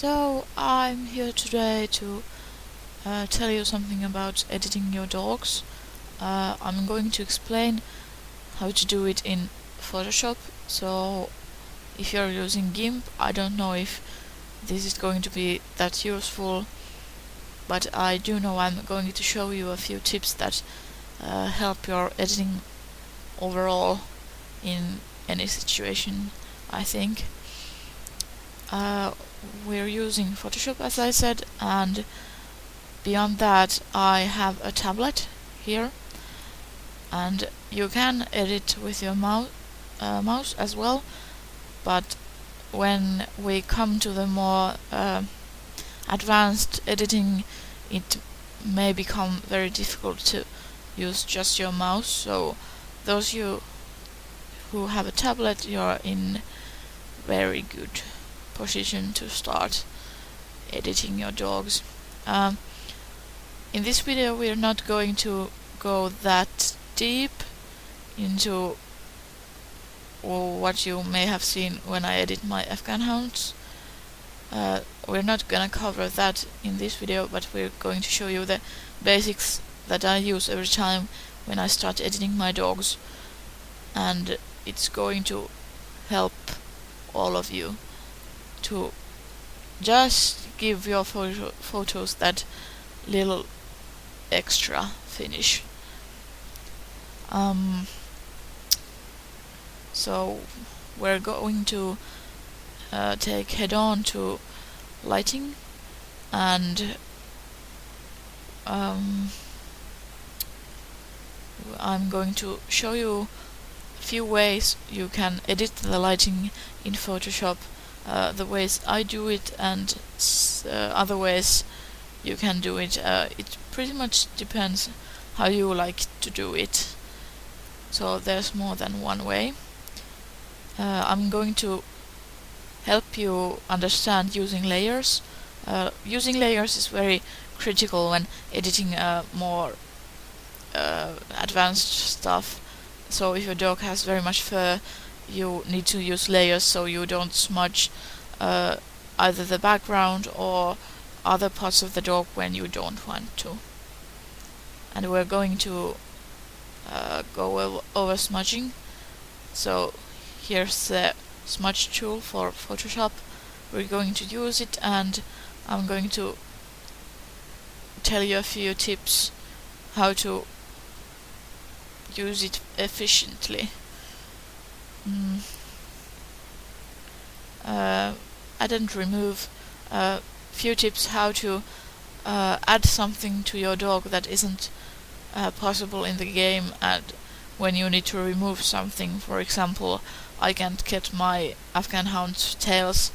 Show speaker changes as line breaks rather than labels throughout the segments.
So I'm here today to tell you something about editing your dogs. I'm going to explain how to do it in Photoshop. So if you're using GIMP, I don't know if this is going to be that useful, but I do know I'm going to show you a few tips that help your editing overall in any situation, I think. We're using Photoshop, as I said, and beyond that I have a tablet here, and you can edit with your mouse as well, but when we come to the more advanced editing, it may become very difficult to use just your mouse. So those you who have a tablet, you're in very good position to start editing your dogs. In this video we're not going to go that deep into what you may have seen when I edit my Afghan hounds. We're not gonna cover that in this video, but we're going to show you the basics that I use every time when I start editing my dogs, and it's going to help all of you to just give your photos that little extra finish. So we're going to take head on to lighting, and I'm going to show you a few ways you can edit the lighting in Photoshop, the ways I do it, and other ways you can do it. It pretty much depends how you like to do it, so there's more than one way. I'm going to help you understand using layers. Using layers is very critical when editing more advanced stuff. So if your dog has very much fur, you need to use layers so you don't smudge either the background or other parts of the dog when you don't want to. And we're going to go over smudging. So here's the smudge tool for Photoshop. We're going to use it, and I'm going to tell you a few tips how to use it efficiently. Add and remove. Few tips how to add something to your dog that isn't possible in the game, and when you need to remove something. For example, I can't get my Afghan hound's tails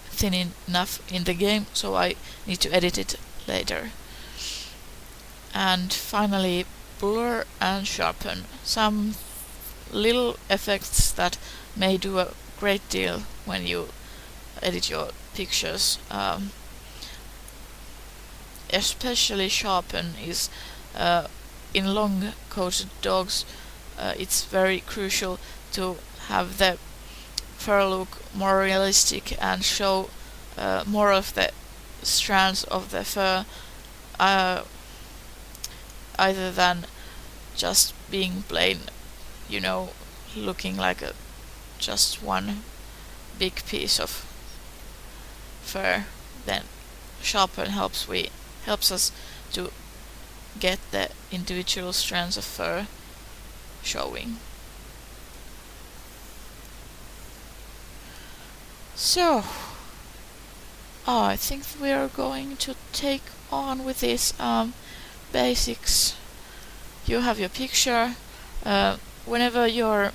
thin enough in the game, so I need to edit it later. And finally, blur and sharpen. Some little effects that may do a great deal when you edit your pictures. Especially sharpen is in long coated dogs. It's very crucial to have the fur look more realistic and show more of the strands of the fur, either than just being plain, looking like just one big piece of fur. Then sharpen helps us to get the individual strands of fur showing. So I think we are going to take on with this basics. You have your picture. Whenever you're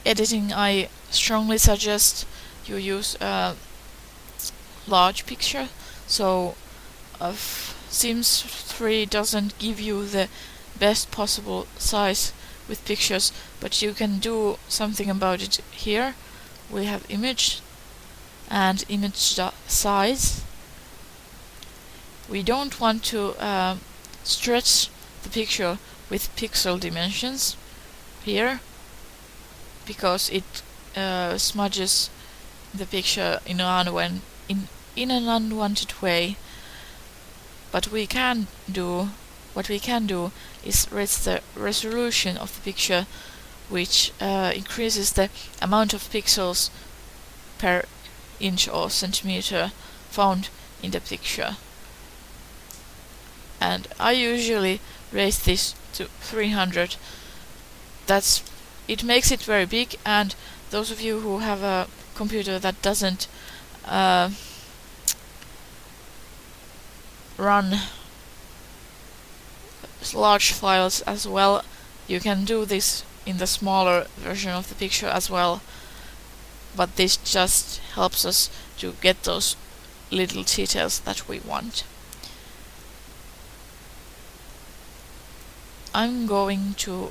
editing, I strongly suggest you use a large picture. So Sims 3 doesn't give you the best possible size with pictures, but you can do something about it here. We have image and image size. We don't want to stretch the picture with pixel dimensions here, because it smudges the picture in in an unwanted way. But what we can do is raise the resolution of the picture, which increases the amount of pixels per inch or centimeter found in the picture. And I usually raise this to 300. It makes it very big, and those of you who have a computer that doesn't run large files as well, you can do this in the smaller version of the picture as well, but this just helps us to get those little details that we want. I'm going to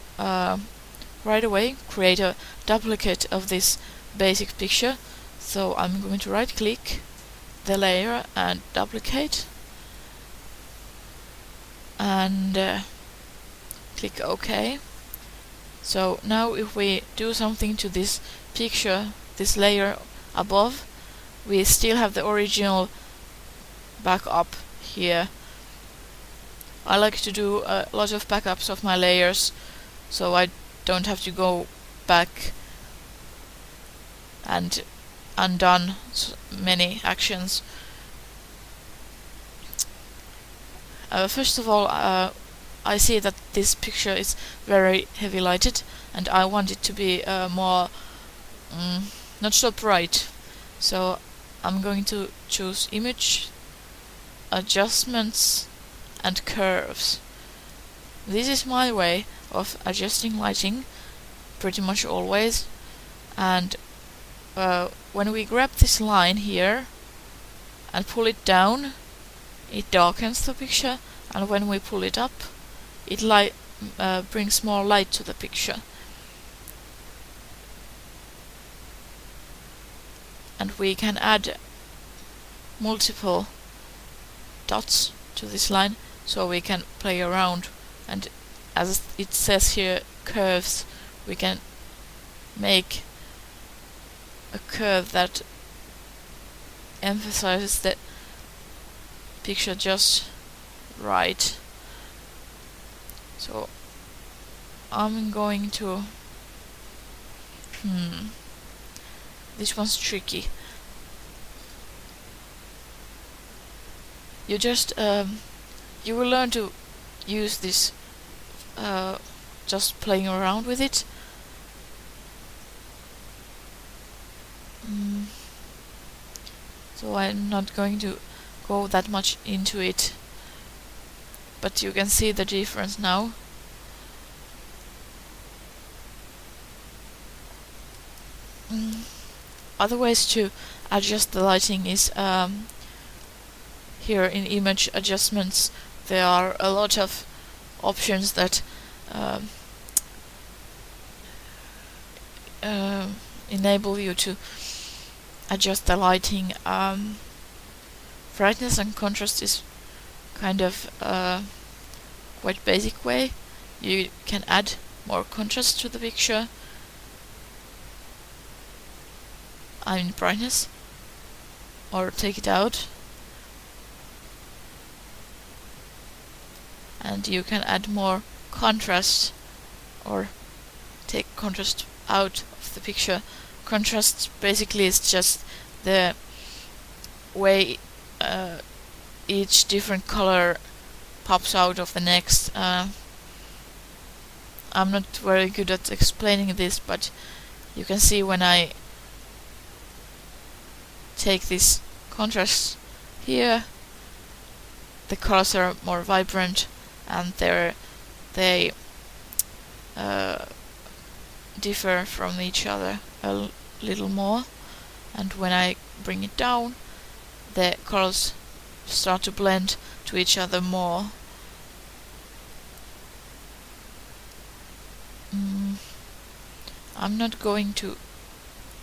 right away create a duplicate of this basic picture, so I'm going to right click the layer and duplicate, and click OK. So now if we do something to this picture, this layer above, we still have the original backup here. I like to do a lot of backups of my layers, so I don't have to go back and undone many actions. First of all, I see that this picture is very heavy lighted, and I want it to be more not so bright. So I'm going to choose Image, Adjustments, and Curves. This is my way of adjusting lighting pretty much always, and when we grab this line here and pull it down, it darkens the picture, and when we pull it up, it brings more light to the picture. And we can add multiple dots to this line, so we can play around, and as it says here, curves, we can make a curve that emphasizes the picture just right. So I'm going to this one's tricky. You just you will learn to use this just playing around with it. So I'm not going to go that much into it, but you can see the difference now. Other ways to adjust the lighting is here in Image Adjustments. There are a lot of options that enable you to adjust the lighting. Brightness and contrast is kind of quite basic way. You can add more contrast to the picture. I mean brightness, or take it out, and you can add more contrast or take contrast out of the picture. Contrast basically is just the way each different color pops out of the next. I'm not very good at explaining this, but you can see when I take this contrast here, the colors are more vibrant, and they differ from each other a little more, and when I bring it down, the colors start to blend to each other more. I'm not going to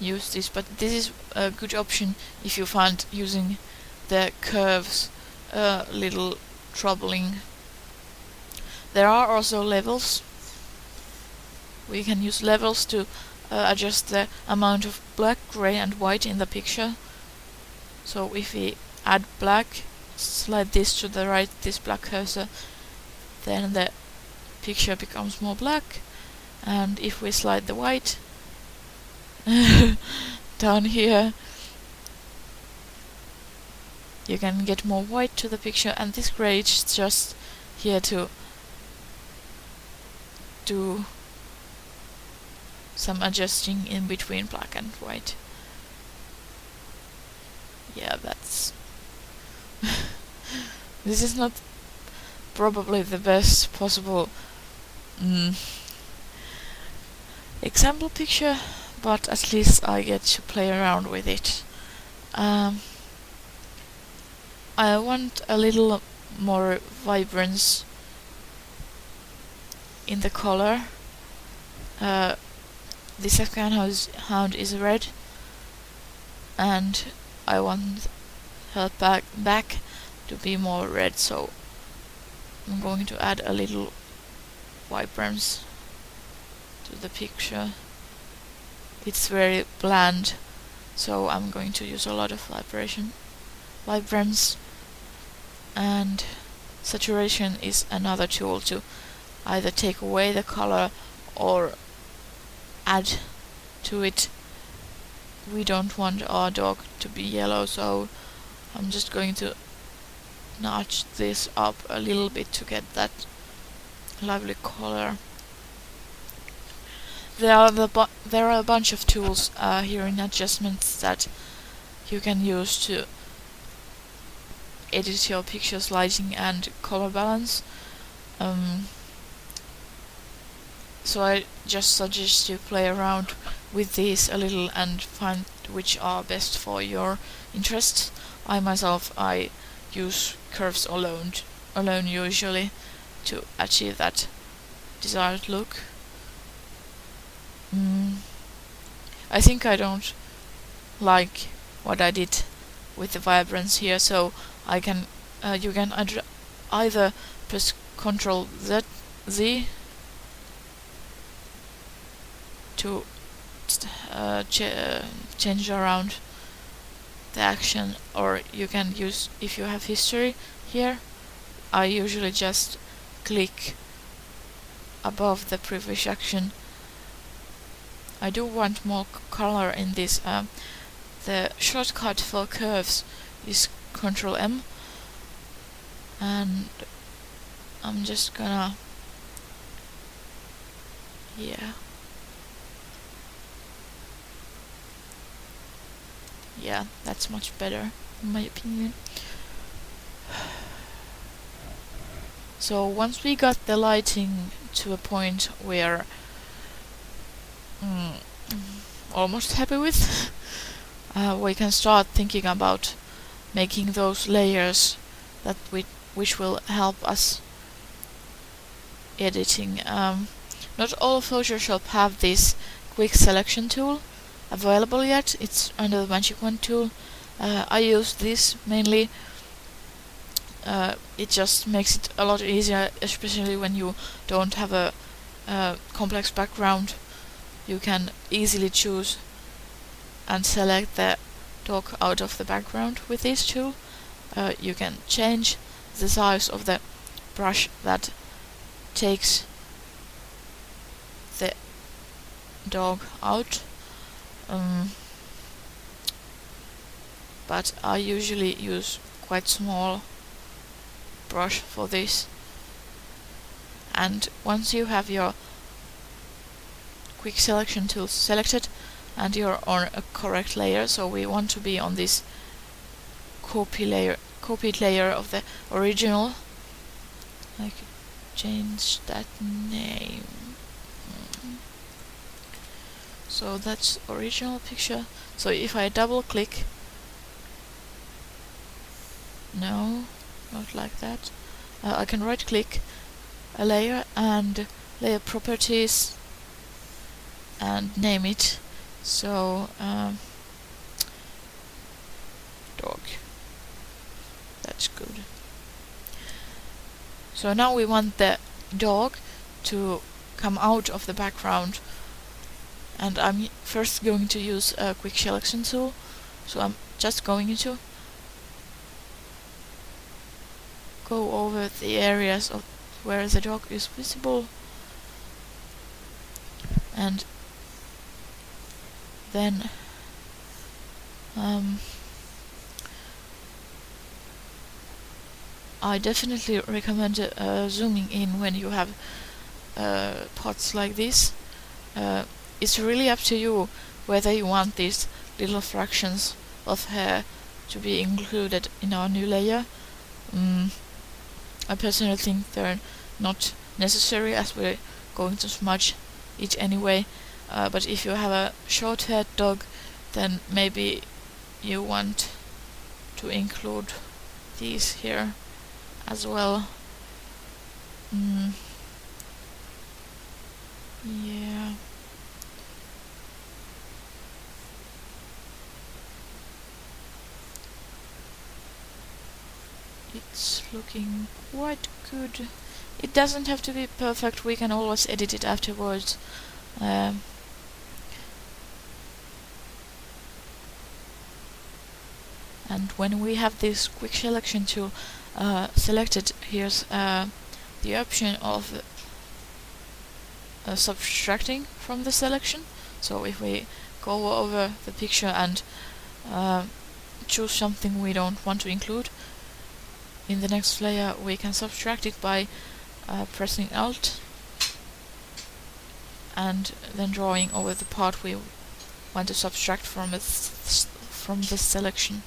use this, but this is a good option if you find using the curves a little troubling. There are also levels. We can use levels to adjust the amount of black, gray and white in the picture. So if we add black, slide this to the right, this black cursor, then the picture becomes more black. And if we slide the white down here, you can get more white to the picture, and this gray is just here to do some adjusting in between black and white. Yeah, that's this is not probably the best possible example picture, but at least I get to play around with it. I want a little more vibrance in the color. This Afghan hound is red, and I want her back to be more red, so I'm going to add a little vibrance to the picture. It's very bland, so I'm going to use a lot of vibrance, and saturation is another tool to either take away the color or add to it. We don't want our dog to be yellow, so I'm just going to notch this up a little bit to get that lovely color. There are a bunch of tools here in adjustments that you can use to edit your pictures, lighting and color balance. So I just suggest you play around with these a little and find which are best for your interests. I use curves alone usually to achieve that desired look. I think I don't like what I did with the vibrance here, so I can you can either press Ctrl Z to change around the action, or you can use, if you have history here, I usually just click above the previous action. I do want more color in this. The shortcut for curves is Ctrl M, and I'm just gonna yeah, that's much better in my opinion. So once we got the lighting to a point where almost happy with, we can start thinking about making those layers that which will help us editing. Not all Photoshop have this quick selection tool available yet. It's under the Magic Wand tool. I use this mainly. It just makes it a lot easier, especially when you don't have a complex background. You can easily choose and select the dog out of the background with this tool. You can change the size of the brush that takes the dog out. But I usually use quite small brush for this. And once you have your quick selection tool selected and you're on a correct layer, so we want to be on this copied layer of the original. I could change that name. So that's original picture. So if I double click, no, not like that. I can right click a layer and layer properties and name it. So dog. That's good. So now we want the dog to come out of the background, and I'm first going to use a quick selection tool. So I'm just going to go over the areas of where the dog is visible, and then I definitely recommend zooming in when you have pots like this. It's really up to you whether you want these little fractions of hair to be included in our new layer. I personally think they're not necessary, as we're going to smudge it anyway, but if you have a short-haired dog, then maybe you want to include these here as well. Yeah. It's looking quite good. It doesn't have to be perfect, we can always edit it afterwards. And when we have this quick selection tool selected, here's the option of subtracting from the selection. So if we go over the picture and choose something we don't want to include in the next layer, we can subtract it by pressing Alt and then drawing over the part we want to subtract from this selection.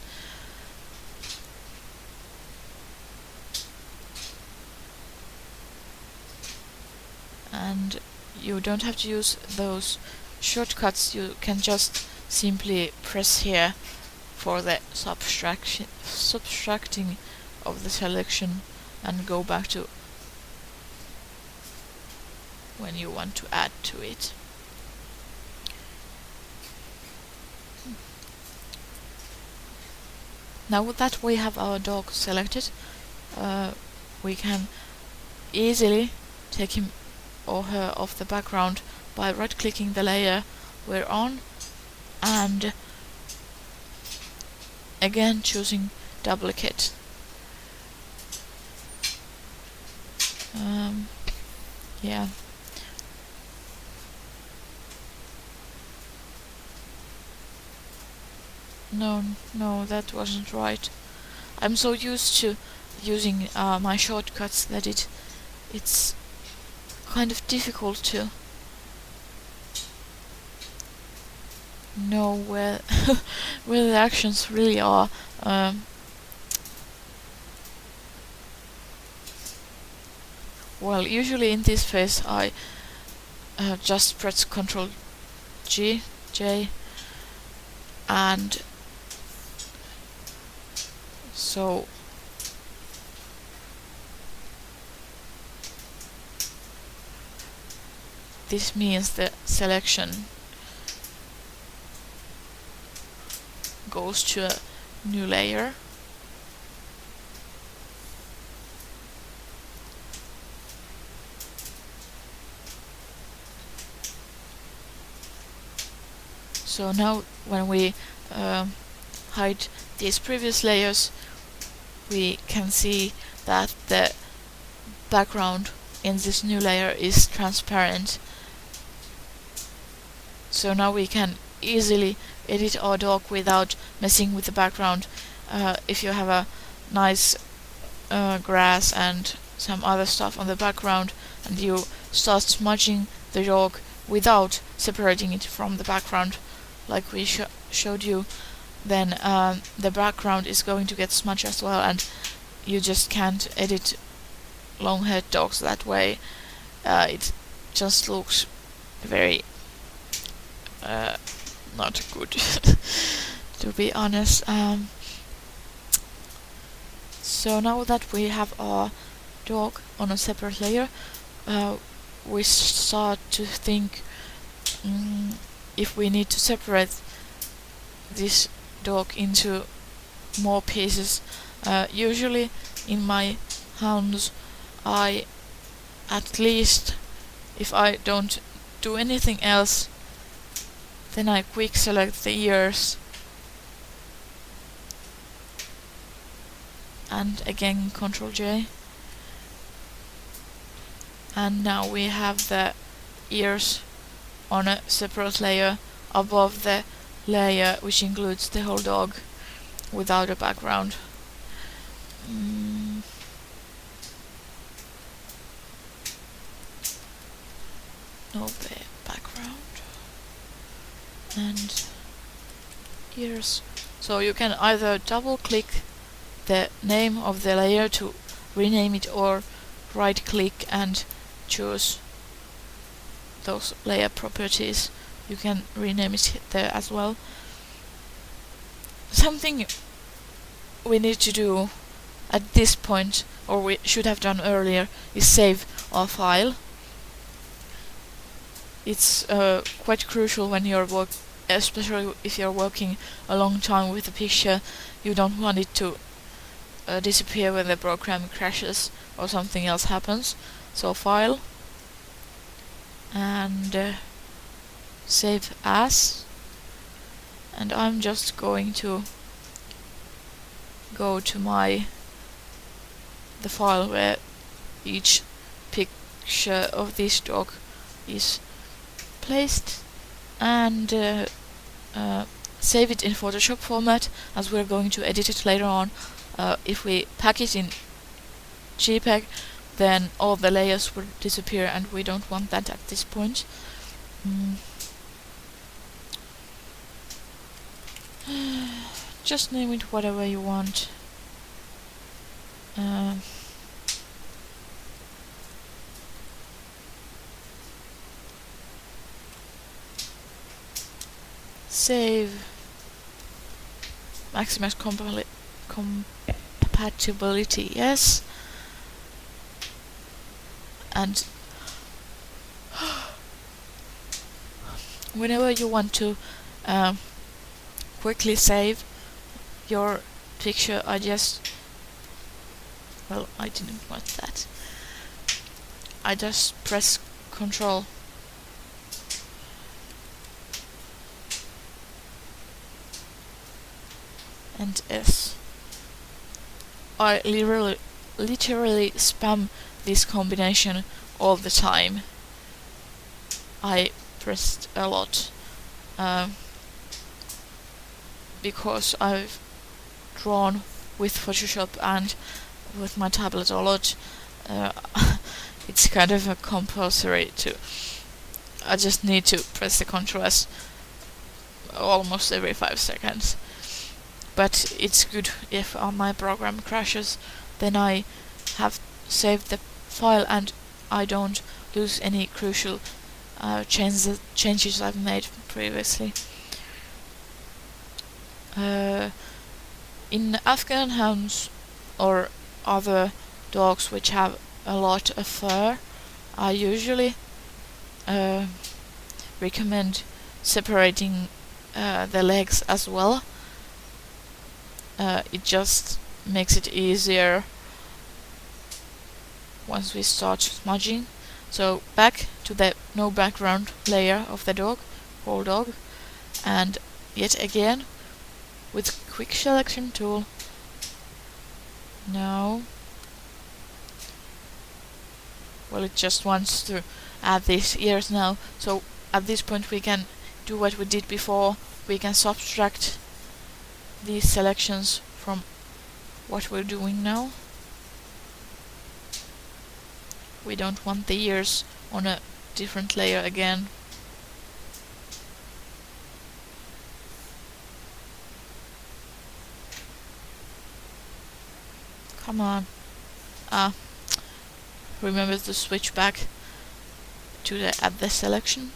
And you don't have to use those shortcuts, you can just simply press here for the subtracting of the selection and go back to when you want to add to it. Now that we have our dog selected, we can easily take him or her off the background by right-clicking the layer we're on and again choosing duplicate. Yeah. No, that wasn't right. I'm so used to using my shortcuts that it's kind of difficult to know where where the actions really are. Well, usually in this phase I just press Ctrl J, and so this means the selection goes to a new layer. So now when we hide these previous layers, we can see that the background in this new layer is transparent. So now we can easily edit our dog without messing with the background. If you have a nice grass and some other stuff on the background and you start smudging the dog without separating it from the background, like we showed you, then the background is going to get smudged as well, and you just can't edit long-haired dogs that way. It just looks very not good, to be honest. So now that we have our dog on a separate layer, we start to think if we need to separate this dog into more pieces. Usually in my hounds, I at least, if I don't do anything else, then I quick select the ears and again Ctrl J. And now we have the ears on a separate layer above the layer which includes the whole dog without a background. No background. And ears. So you can either double click the name of the layer to rename it, or right click and choose those layer properties. You can rename it there as well. Something we need to do at this point, or we should have done earlier, is save our file. It's quite crucial when you're especially if you're working a long time with a picture. You don't want it to disappear when the program crashes or something else happens. So file and save as, and I'm just going to go to the file where each picture of this dog is placed, and save it in Photoshop format, as we're going to edit it later on. If we pack it in JPEG, then all the layers will disappear, and we don't want that at this point. Just name it whatever you want. Save. Maximize compatibility, yes. And whenever you want to quickly save your picture, I didn't want that. I just press Ctrl and S. I literally spam this combination all the time. I pressed a lot because I've drawn with Photoshop and with my tablet a lot. It's kind of a compulsory to. I just need to press the Ctrl S almost every 5 seconds. But it's good if my program crashes, then I have saved the file and I don't lose any crucial changes I've made previously. In Afghan hounds or other dogs which have a lot of fur, I usually recommend separating the legs as well. It just makes it easier once we start smudging. So back to the no background layer of the whole dog, and yet again with quick selection tool. No. Well, it just wants to add these ears now. So at this point we can do what we did before. We can subtract these selections from what we're doing now. We don't want the ears on a different layer again. Come on. Remember to switch back to add the selection.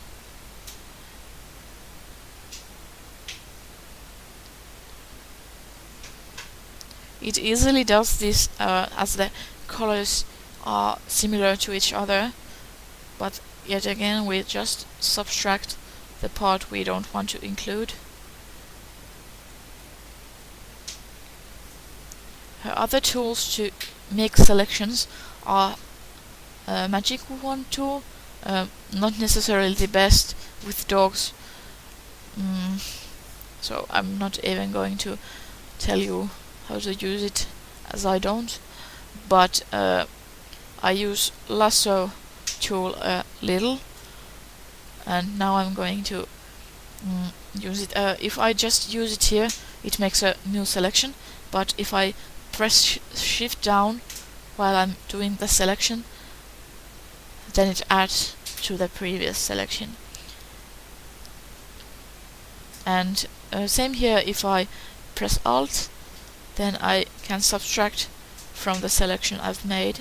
It easily does this as the colors are similar to each other, but yet again we just subtract the part we don't want to include. Other tools to make selections are Magic Wand tool, not necessarily the best with dogs, so I'm not even going to tell you how to use it, as I don't, but I use lasso tool a little, and now I'm going to use it. If I just use it here, it makes a new selection, but if I press shift down while I'm doing the selection, then it adds to the previous selection. And same here, if I press Alt, then I can subtract from the selection I've made.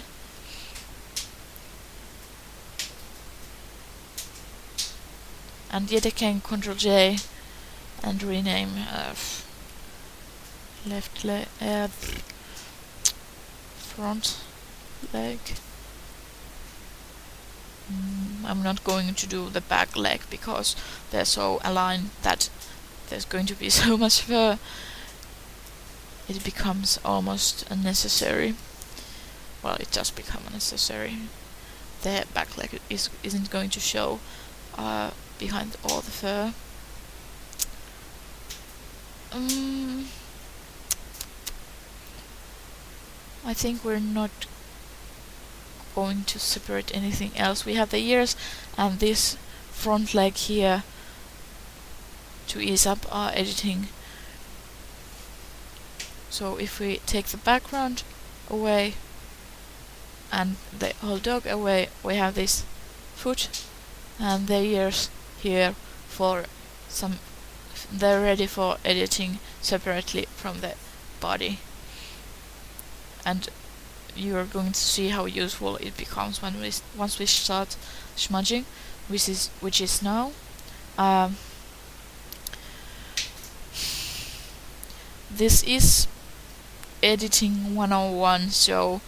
And yet again Ctrl J and rename left leg, front leg. I'm not going to do the back leg because they're so aligned that there's going to be so much fur. It becomes almost unnecessary. Well, it does become unnecessary. The back leg isn't going to show behind all the fur. I think we're not going to separate anything else. We have the ears and this front leg here to ease up our editing. So if we take the background away and the whole dog away, we have this foot and the ears here for some. They're ready for editing separately from the body. And you are going to see how useful it becomes when once we start smudging, which is now. This is editing 101, so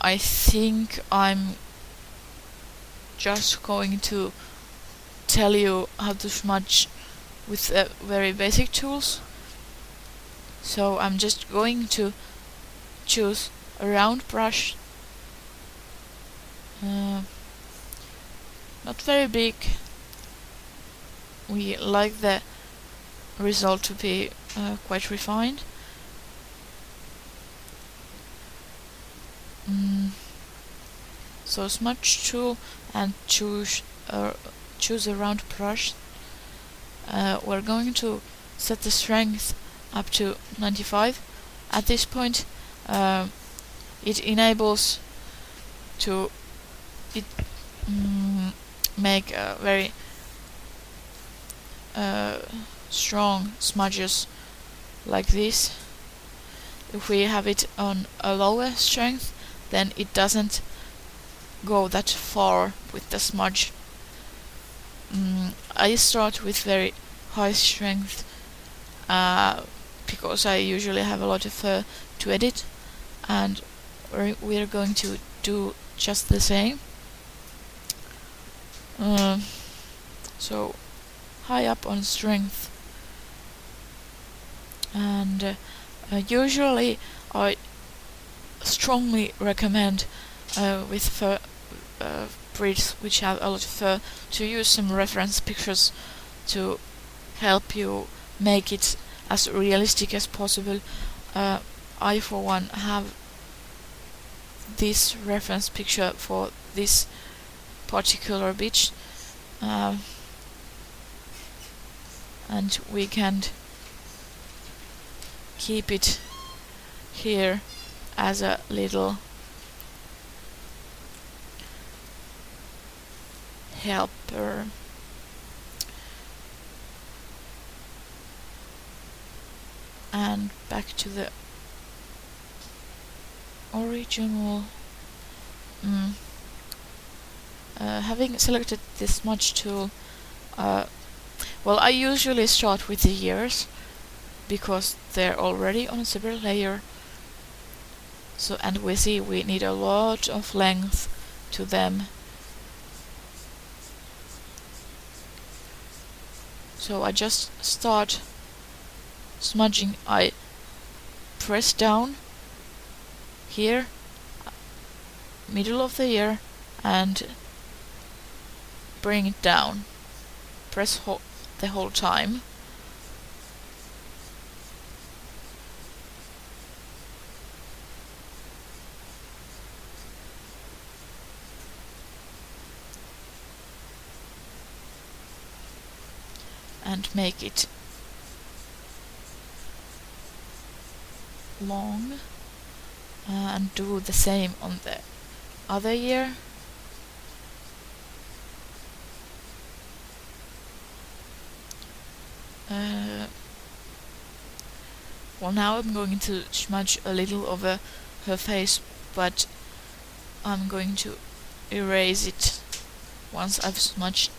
I think I'm just going to tell you how to smudge with very basic tools. So I'm just going to choose a round brush, not very big. We like the result to be quite refined. So smudge tool and choose a round brush. We're going to set the strength up to 95. At this point, it enables to make a very strong smudges like this. If we have it on a lower strength, then it doesn't go that far with the smudge. I start with very high strength because I usually have a lot of fur to edit, and we're going to do just the same. So high up on strength, and usually I strongly recommend with fur breeds which have a lot of fur to use some reference pictures to help you make it as realistic as possible. I for one have this reference picture for this particular bitch, and we can keep it here as a little helper. And back to the original. Having selected this smudge tool, well, I usually start with the ears because they're already on a separate layer. So, and we see we need a lot of length to them. So I just start smudging. I press down here, middle of the ear, and bring it down. Press the whole time. and make it long, and do the same on the other ear. Well, now I'm going to smudge a little over her face, but I'm going to erase it once I've smudged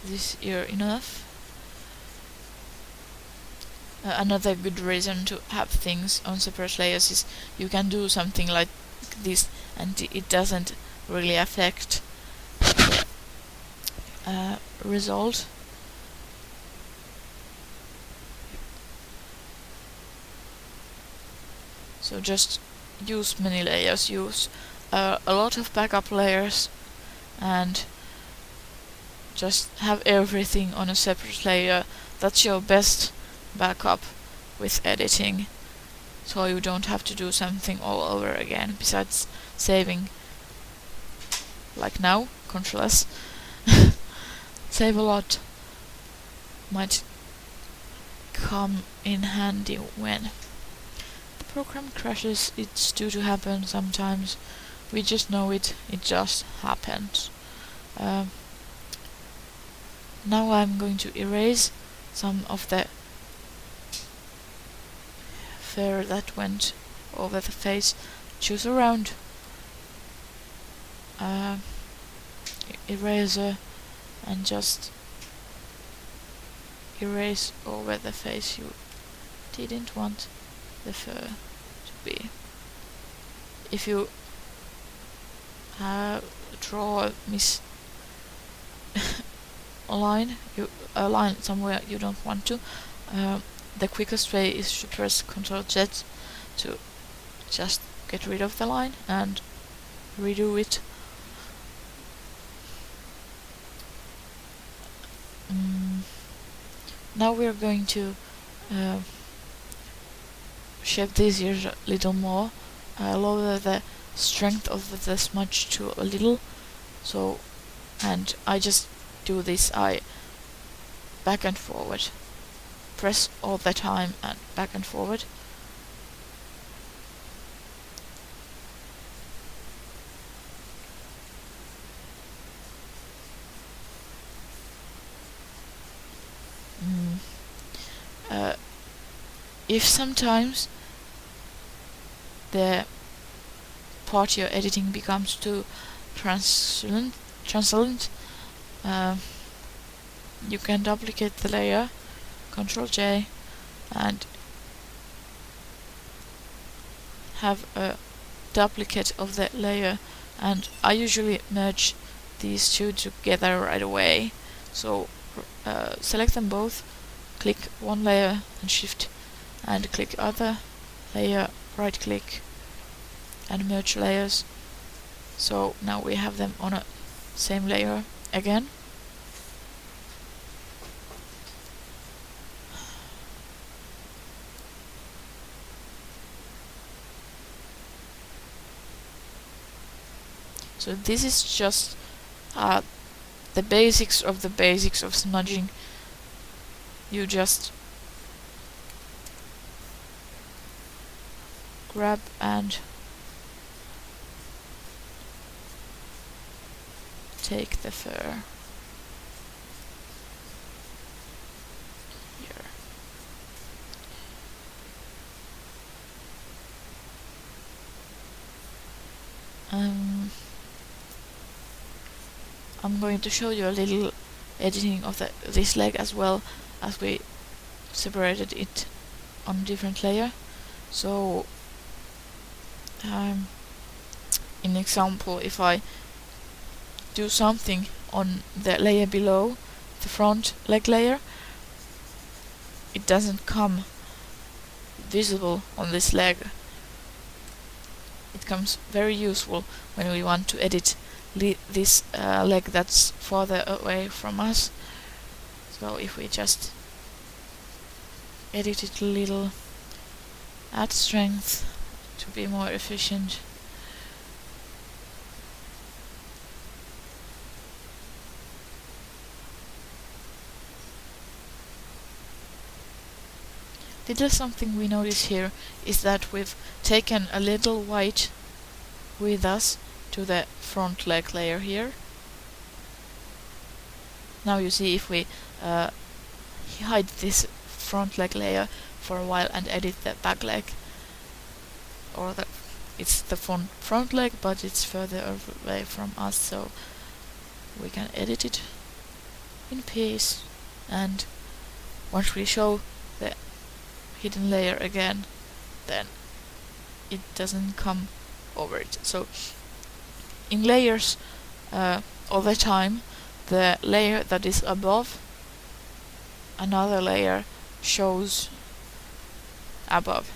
this ear enough. Another good reason to have things on separate layers is you can do something like this and it doesn't really affect the result. So just use many layers, use a lot of backup layers, and just have everything on a separate layer. That's your best backup with editing, so you don't have to do something all over again, besides saving, like now, Ctrl S. Save a lot. Might come in handy when the program crashes. It's due to happen sometimes. We just know it just happens. Now I'm going to erase some of the fur that went over the face. Choose a round eraser and just erase over the face you didn't want the fur to be. If you draw a line somewhere you don't want to, the quickest way is to press Ctrl Z to just get rid of the line and redo it. Now we're going to shape these ears a little more, lower the strength of the smudge to a little, so, and I just do this, I back and forward, press all the time and back and forward. If sometimes the part you're editing becomes too translucent, you can duplicate the layer, Ctrl J, and have a duplicate of the layer, and I usually merge these two together right away. So select them both, click one layer and shift, and click other layer, right click and merge layers. So now we have them on a same layer again. So this is just the basics of smudging. You just grab and take the fur here. I'm going to show you a little editing of this leg as well, as we separated it on a different layer. So in example, if I do something on the layer below, the front leg layer, it doesn't come visible on this leg. It comes very useful when we want to edit this leg that's farther away from us. So if we just edit it a little, add strength to be more efficient. little something we notice here is that we've taken a little white with us to the front leg layer here. Now you see if we hide this front leg layer for a while and edit the back leg, or it's the front leg but it's further away from us, so we can edit it in peace, and once we show the hidden layer again, then it doesn't come over it. So in layers all the time, the layer that is above another layer shows above.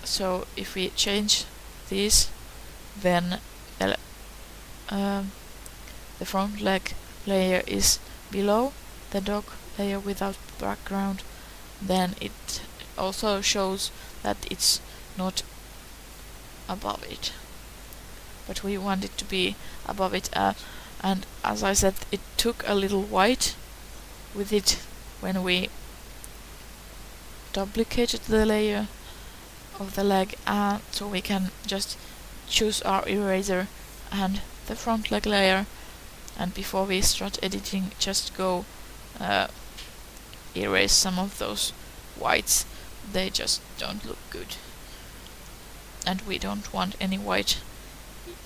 So if we change these, then the front leg layer is below the dog layer without background, then it also shows that it's not above it, but we want it to be above it, and as I said, it took a little white with it when we duplicated the layer of the leg, so we can just choose our eraser and the front leg layer, and before we start editing, just go erase some of those whites. They just don't look good, and we don't want any white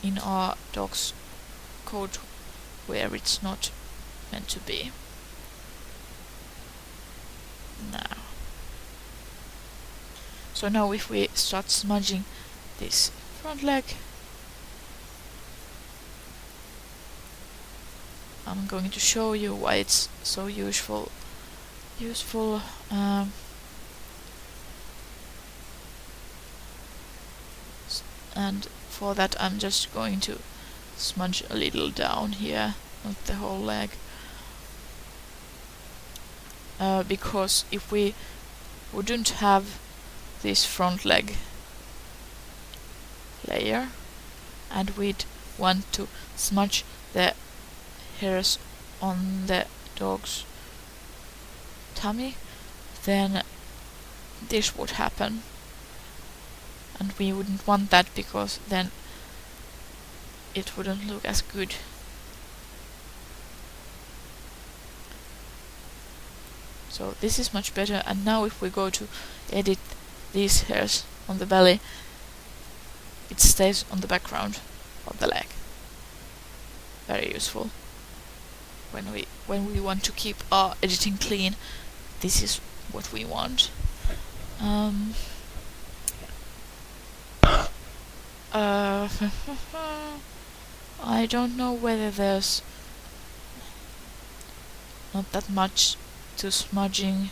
in our dog's coat where it's not meant to be. Now, so now if we start smudging this front leg, I'm going to show you why it's so useful. And for that I'm just going to smudge a little down here, not the whole leg, because if we wouldn't have this front leg layer and we'd want to smudge the hairs on the dog's tummy, then this would happen, and we wouldn't want that because then it wouldn't look as good. So this is much better, and now if we go to edit these hairs on the belly, it stays on the background of the leg. Very useful. When we want to keep our editing clean, this is what we want. I don't know whether there's not that much to smudging.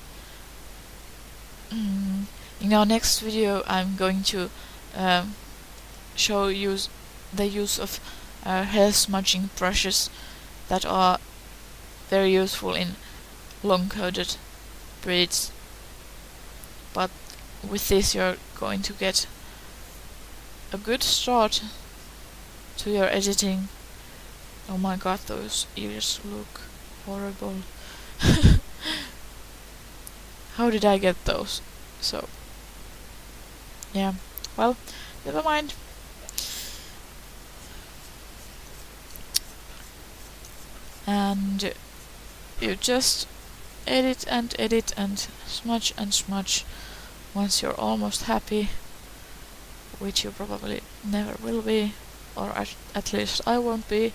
In our next video I'm going to show you the use of hair smudging brushes that are very useful in long-coated breeds, but with this you're going to get a good start to your editing. Oh my god, those ears look horrible. How did I get those? So, yeah, well, never mind. And you just edit and smudge once you're almost happy, which you probably never will be, or at least I won't be.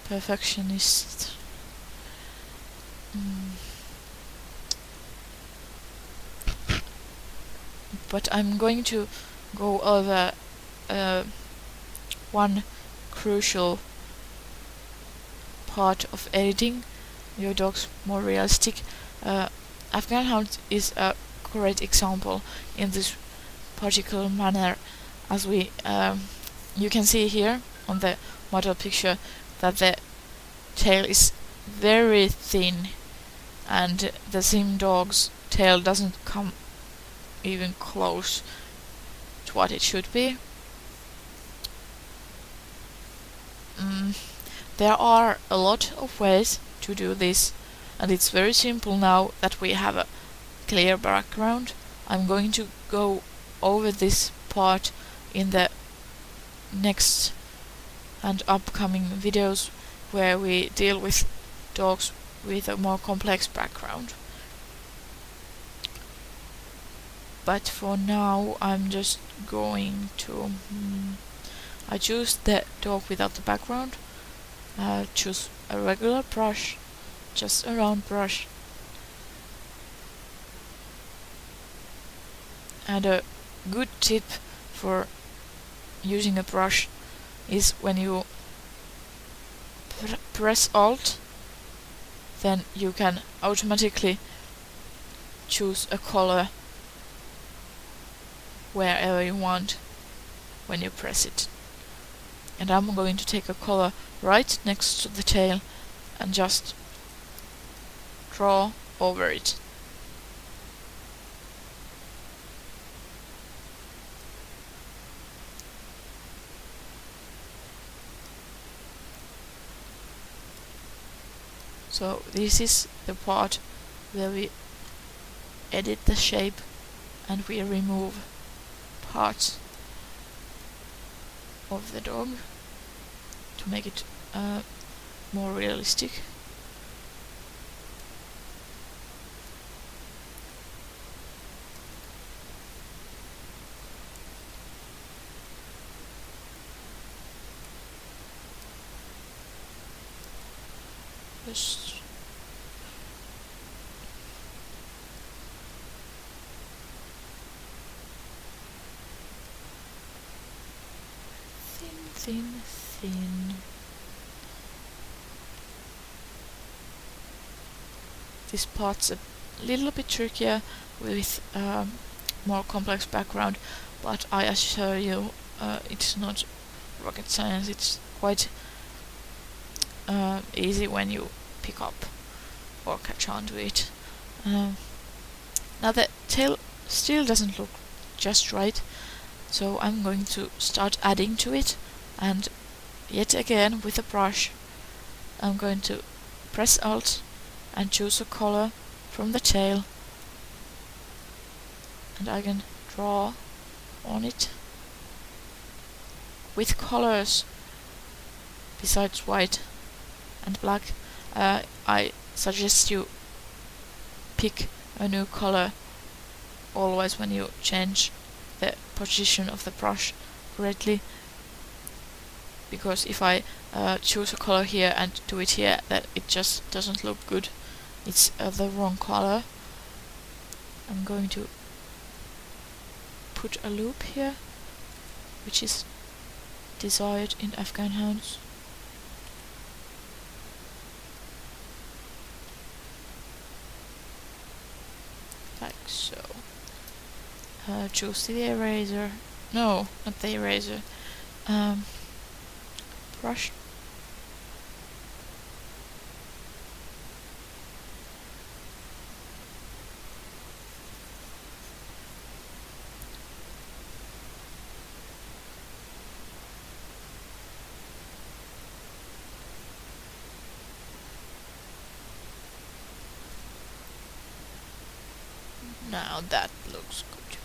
Perfectionist. But I'm going to go over one crucial part of editing your dogs more realistic. Afghan Hound is a great example in this particular manner, as we you can see here on the model picture that the tail is very thin, and the sim dog's tail doesn't come even close to what it should be. There are a lot of ways to do this, and it's very simple now that we have a clear background. I'm going to go over this part in the next and upcoming videos where we deal with dogs with a more complex background. But for now I'm just going to I choose the dog without the background, choose a regular brush, just a round brush, and a good tip for using a brush is when you press Alt, then you can automatically choose a color wherever you want when you press it. And I'm going to take a color right next to the tail and just draw over it. So this is the part where we edit the shape and we remove parts of the dog to make it more realistic. Just thin. This part's a little bit trickier with more complex background, but I assure you it's not rocket science. It's quite easy when you pick up or catch on to it. Now the tail still doesn't look just right, so I'm going to start adding to it, and yet again with a brush I'm going to press Alt and choose a color from the tail, and I can draw on it with colors besides white and black. I suggest you pick a new color always when you change the position of the brush correctly, because if I choose a color here and do it here, that it just doesn't look good. It's the wrong color. I'm going to put a loop here, which is desired in Afghan hounds. Like so. Choose the eraser. No, not the eraser. Brush. Now that looks good.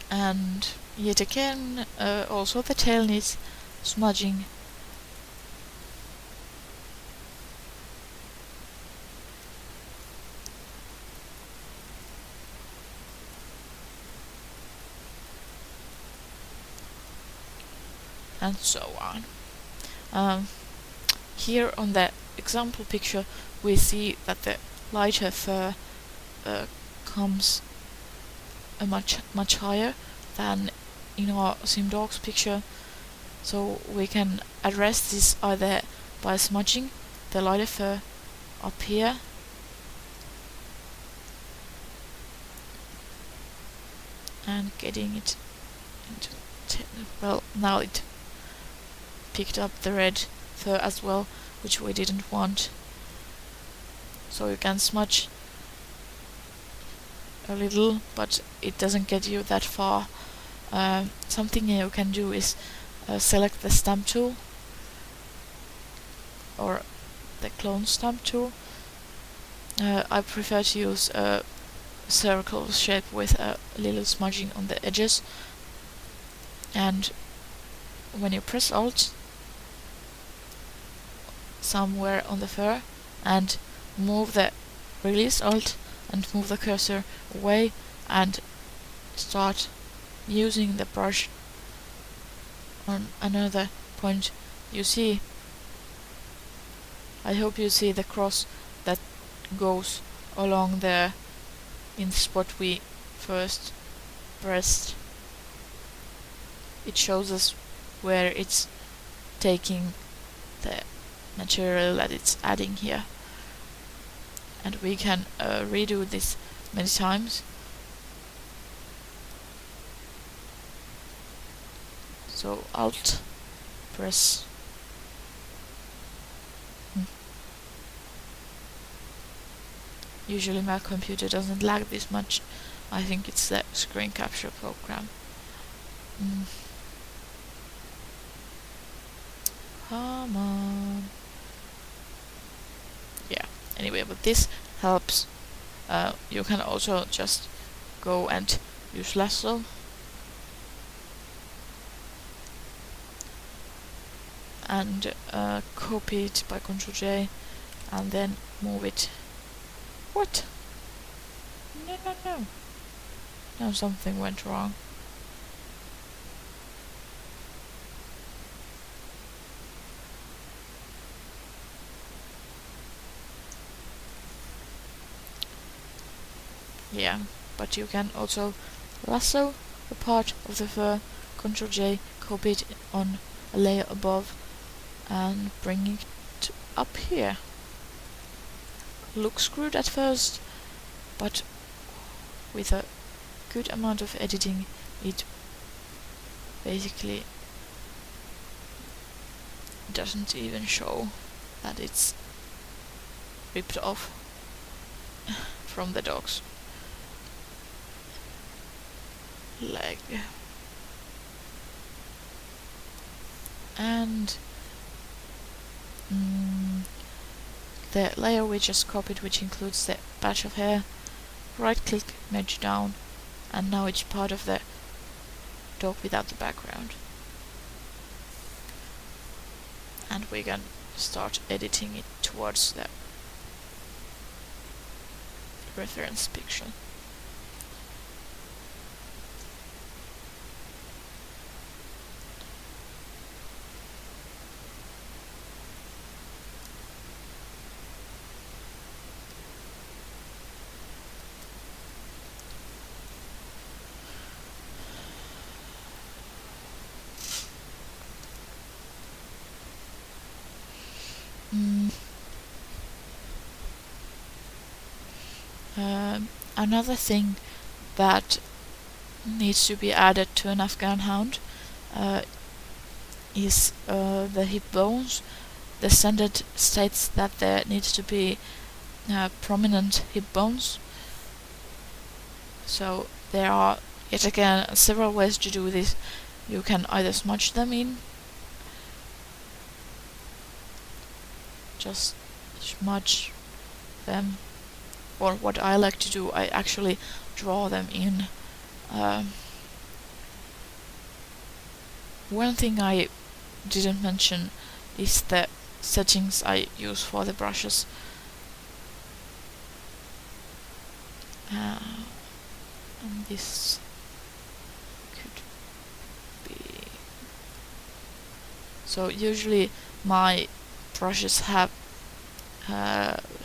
And yet again, also the tail needs smudging. And so on. Here on the example picture we see that the lighter fur comes much higher than in our sim dogs picture, so we can address this either by smudging the lighter fur up here and getting it into well, now it picked up the red fur as well, which we didn't want. So you can smudge a little, but it doesn't get you that far. Something you can do is select the stamp tool or the clone stamp tool I prefer to use a circle shape with a little smudging on the edges, and when you press Alt somewhere on the fur and move the release Alt and move the cursor away and start using the brush on another point, you see, I hope you see the cross that goes along there in the spot we first pressed. It shows us where it's taking the material that it's adding here, and we can redo this many times. So Alt, press. Usually my computer doesn't lag this much. I think it's the screen capture program. Come on. Yeah, anyway, but this helps. You can also just go and use lasso. And copy it by Ctrl J and then move it. What? No. Now something went wrong. Yeah, but you can also lasso a part of the fur, Ctrl J, copy it on a layer above and bring it up here. Looks screwed at first, but with a good amount of editing it basically doesn't even show that it's ripped off from the dog's leg. And the layer we just copied, which includes the patch of hair, right click, merge down, and now it's part of the dog without the background. And we can start editing it towards the reference picture. Another thing that needs to be added to an Afghan hound is the hip bones. The standard states that there needs to be prominent hip bones. So there are yet again several ways to do this. You can either smudge them in, just smudge them, or what I like to do, I actually draw them in. One thing I didn't mention is the settings I use for the brushes. And this could be... So usually my brushes have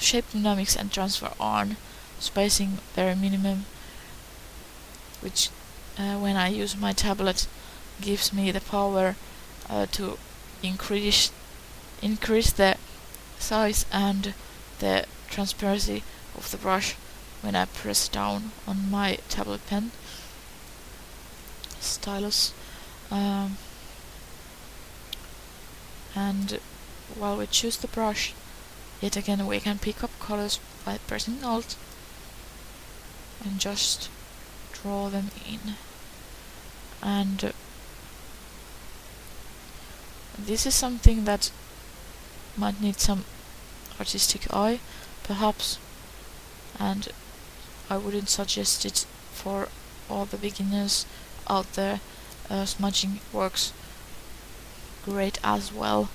shape dynamics and transfer on, spacing very minimum, which when I use my tablet gives me the power to increase the size and the transparency of the brush when I press down on my tablet pen stylus. And while we choose the brush, yet again we can pick up colors by pressing Alt and just draw them in. And this is something that might need some artistic eye, perhaps, and I wouldn't suggest it for all the beginners out there. Smudging works great as well.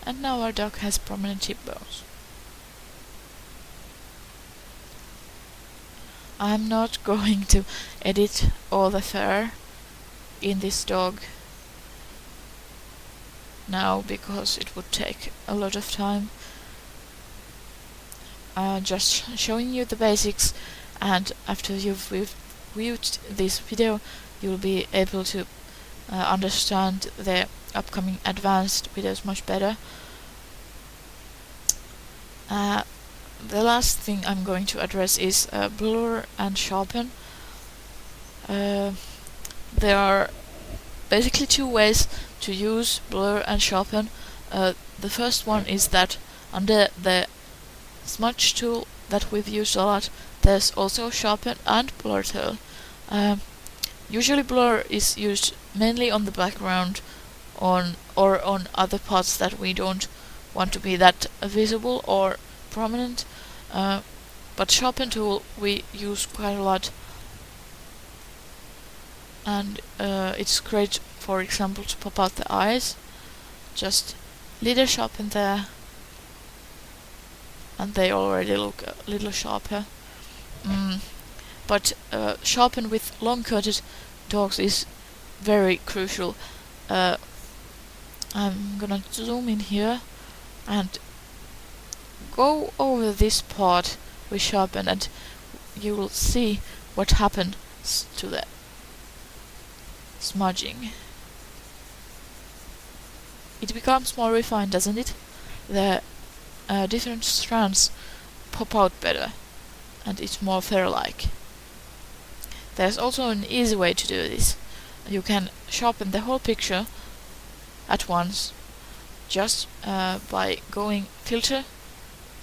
And now our dog has prominent hip bones. I'm not going to edit all the fur in this dog now because it would take a lot of time. Just showing you the basics, and after you've viewed this video you'll be able to understand the upcoming advanced videos much better. The last thing I'm going to address is blur and sharpen. There are basically two ways to use blur and sharpen. The first one is that under the smudge tool that we've used a lot, there's also sharpen and blur tool. Usually blur is used mainly on the background or on other parts that we don't want to be that visible or prominent, but sharpen tool we use quite a lot, and it's great, for example, to pop out the eyes. Just little sharpen there, and they already look a little sharper. But sharpen with long-coated dogs is very crucial. I'm gonna zoom in here and go over this part we sharpen, and you will see what happens to the smudging. It becomes more refined, doesn't it? The different strands pop out better, and it's more fur-like. There's also an easy way to do this. You can sharpen the whole picture at once, just by going filter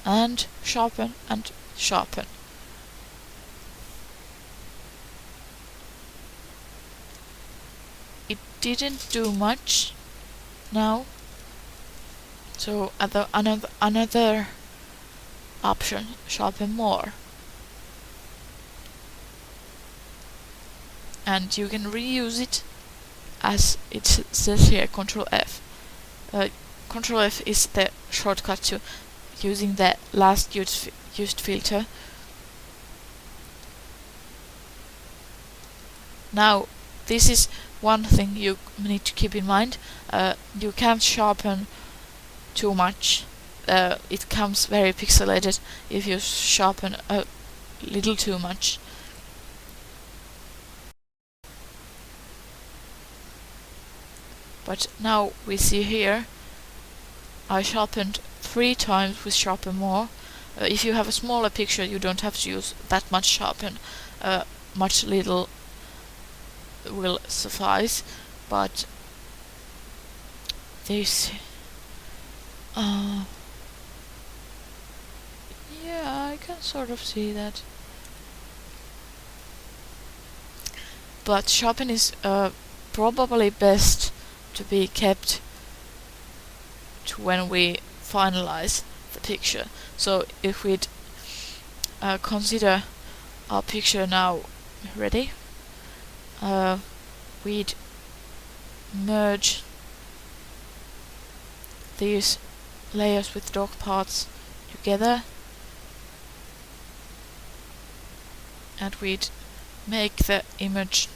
and sharpen and sharpen. It didn't do much now, so another option, sharpen more. And you can reuse it as it says here, Ctrl F. Ctrl F is the shortcut to using the last used filter. Now, this is one thing you need to keep in mind. You can't sharpen too much. It comes very pixelated if you sharpen a little too much. But now we see here, I sharpened 3 times with sharpen more. If you have a smaller picture, you don't have to use that much sharpen. Much little will suffice, but this yeah, I can sort of see that. But sharpen is probably best to be kept to when we finalize the picture. So if we'd consider our picture now ready, we'd merge these layers with dog parts together, and we'd make the image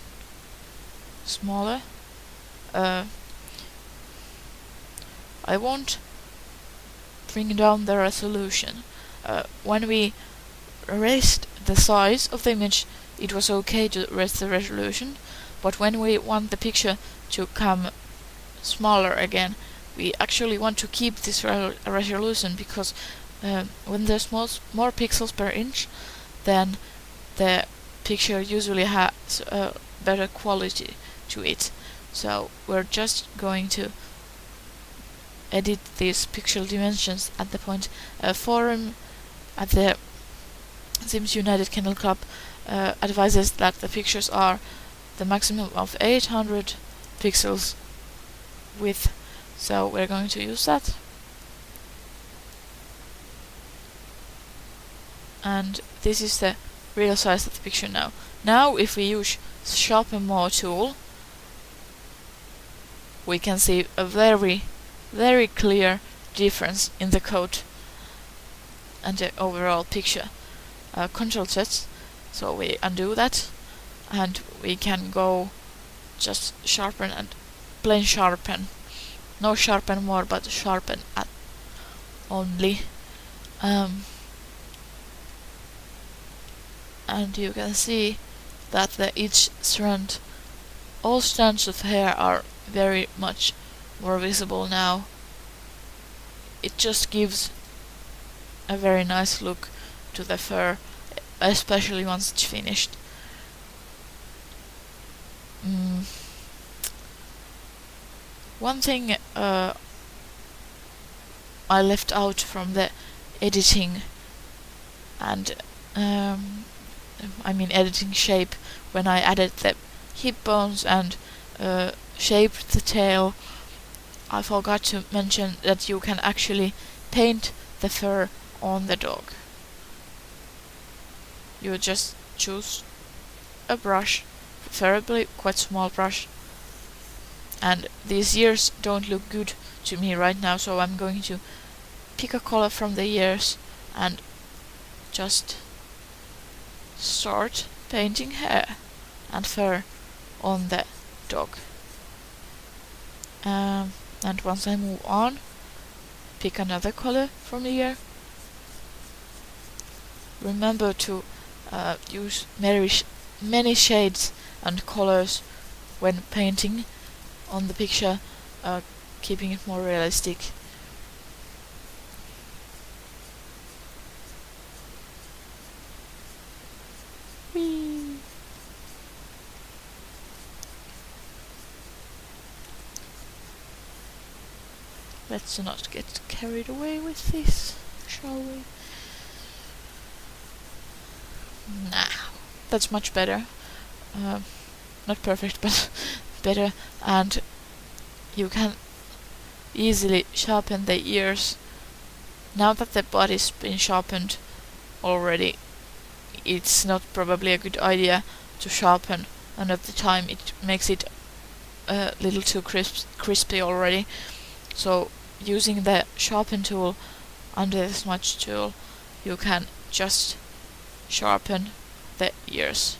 smaller. I won't bring down the resolution. When we raised the size of the image, it was okay to raise the resolution, but when we want the picture to come smaller again, we actually want to keep this resolution, because when there's more pixels per inch, then the picture usually has a better quality to it. So we're just going to edit these pixel dimensions at the point. Forum at the Sims United Kennel Club advises that the pictures are the maximum of 800 pixels width, so we're going to use that. And this is the real size of the picture now. Now if we use Sharpen More tool, we can see a very clear difference in the coat and the overall picture. Control Z, so we undo that, and we can go just sharpen and plain sharpen. No sharpen more, but sharpen at only. And you can see that each strand, all strands of hair are very much more visible now. It just gives a very nice look to the fur, especially once it's finished. One thing I left out from the editing, and I mean editing shape, when I added the hip bones and shaped the tail, I forgot to mention that you can actually paint the fur on the dog. You just choose a brush, preferably quite small brush, and these ears don't look good to me right now, so I'm going to pick a color from the ears and just start painting hair and fur on the dog. And once I move on, pick another color from the ear. Remember to use many shades and colors when painting on the picture, keeping it more realistic. Whee! Let's not get carried away with this, shall we? Nah, that's much better. Not perfect, but better. And you can easily sharpen the ears. Now that the body's been sharpened already, it's not probably a good idea to sharpen another time. It makes it a little too crispy already. So using the sharpen tool under the smudge tool, you can just sharpen the ears.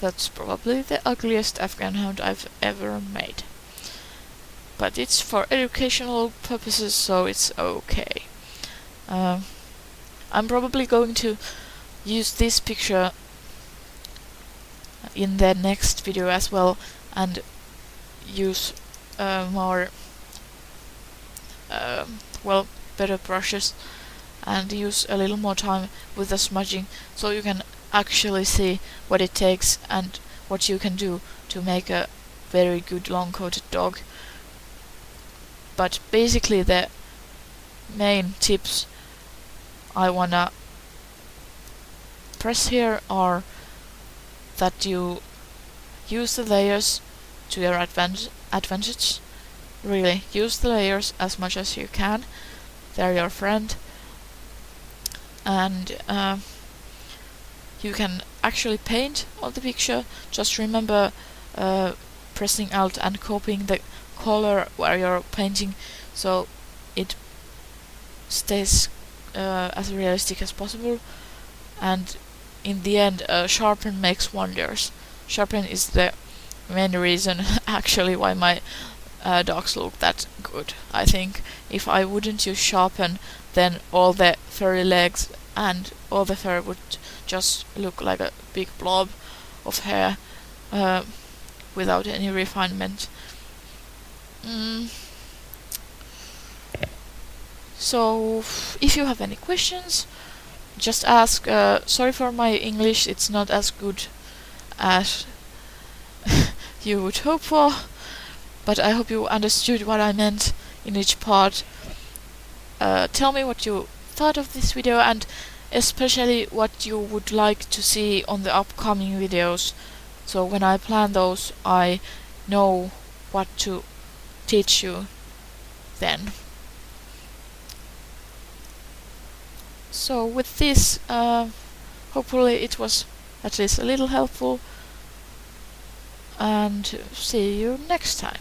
That's probably the ugliest Afghan hound I've ever made. But it's for educational purposes, so it's okay. I'm probably going to use this picture in the next video as well, and use more better brushes, and use a little more time with the smudging, so you can actually see what it takes and what you can do to make a very good long-coated dog. But basically the main tips I wanna press here are that you use the layers to your advantage. Really, use the layers as much as you can. They're your friend. And you can actually paint on the picture. Just remember pressing Alt and copying the color where you're painting, so it stays as realistic as possible. And in the end, sharpen makes wonders. Sharpen is the main reason actually why my dogs look that good. I think if I wouldn't use sharpen, then all the furry legs and all the fur would just look like a big blob of hair without any refinement. So if you have any questions, just ask. Sorry for my English, it's not as good as you would hope for, but I hope you understood what I meant in each part. Tell me what you thought of this video, and especially what you would like to see on the upcoming videos, So when I plan those, I know what to teach you then. So with this, hopefully it was at least a little helpful, and see you next time.